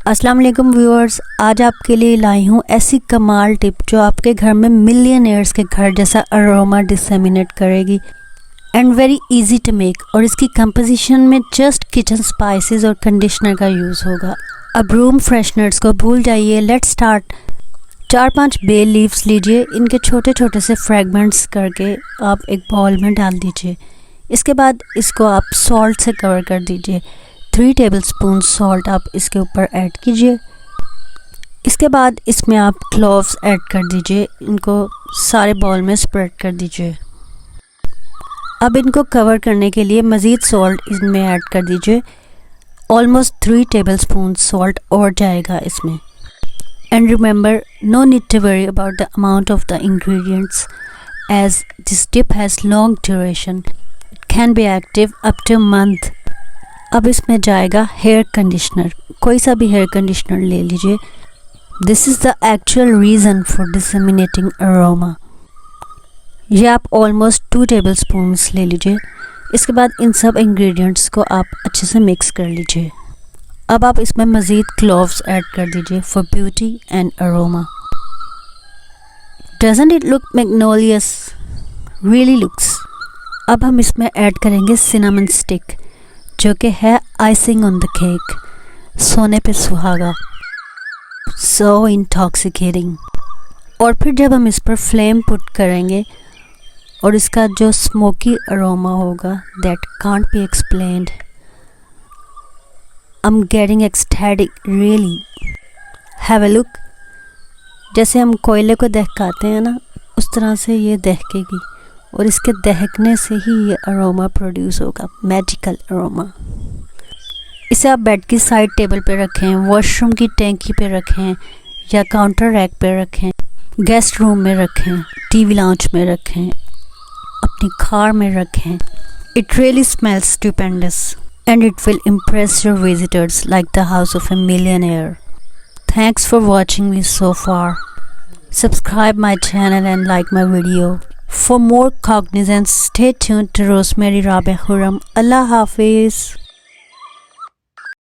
अस्सलाम वालेकुम व्यूअर्स, आज आपके लिए लाई हूँ ऐसी कमाल टिप जो आपके घर में मिलियनेयर्स के घर जैसा अरोमा डिसेमिनेट करेगी and very easy to make. और इसकी कंपोजिशन में जस्ट किचन स्पाइसेस और कंडीशनर का यूज़ होगा। अब रूम फ्रेशनर्स को भूल जाइए, लेट्स स्टार्ट। 4-5 बे लीव्स लीजिए, इनके छोटे छोटे से फ्रैगमेंट्स करके आप एक बाउल में डाल दीजिए। इसके बाद इसको आप सॉल्ट से कवर कर दीजिए। 3 टेबलस्पून सॉल्ट आप इसके ऊपर ऐड कीजिए। इसके बाद इसमें आप क्लोव्स ऐड कर दीजिए, इनको सारे बाउल में स्प्रेड कर दीजिए। अब इनको कवर करने के लिए मज़ीद सॉल्ट इनमें ऐड कर दीजिए। ऑलमोस्ट 3 टेबलस्पून सॉल्ट और जाएगा इसमें। And remember, no need to worry about the amount of the ingredients as this tip has long duration, it can be active up to month. अब इसमें जाएगा हेयर कंडीशनर। कोई सा भी हेयर कंडीशनर ले लीजिए। This is the actual reason for disseminating aroma. ये आप ऑलमोस्ट 2 टेबलस्पून्स ले लीजिए। इसके बाद इन सब इंग्रेडिएंट्स को आप अच्छे से मिक्स कर लीजिए। अब आप इसमें मज़ीद क्लोव्स ऐड कर दीजिए for beauty and aroma. Doesn't it look marvellous? Really looks. अब हम इसमें ऐड करेंगे सिनेमन स्टिक, जो कि है आइसिंग ऑन द केक, सोने पे सुहागा, सो इंटॉक्सिकेटिंग। और फिर जब हम इस पर फ्लेम पुट करेंगे और इसका जो स्मोकी अरोमा होगा, that can't be explained. I am getting ecstatic, really. Have a look. जैसे हम कोयले को दहकाते हैं ना, उस तरह से ये दहकेगी और इसके दहकने से ही ये अरोमा प्रोड्यूस होगा, मैजिकल अरोमा। इसे आप बेड की साइड टेबल पे रखें, वॉशरूम की टैंकी पे रखें या काउंटर रैक पे रखें, गेस्ट रूम में रखें, टीवी लाउंज में रखें, अपनी कार में रखें। It really smells stupendous and it will impress your visitors like the house of A millionaire. Thanks for watching me so far. Subscribe my channel and like my video. For more cognizance, stay tuned to Rozmarie Rabia Khurram. Allah Hafiz.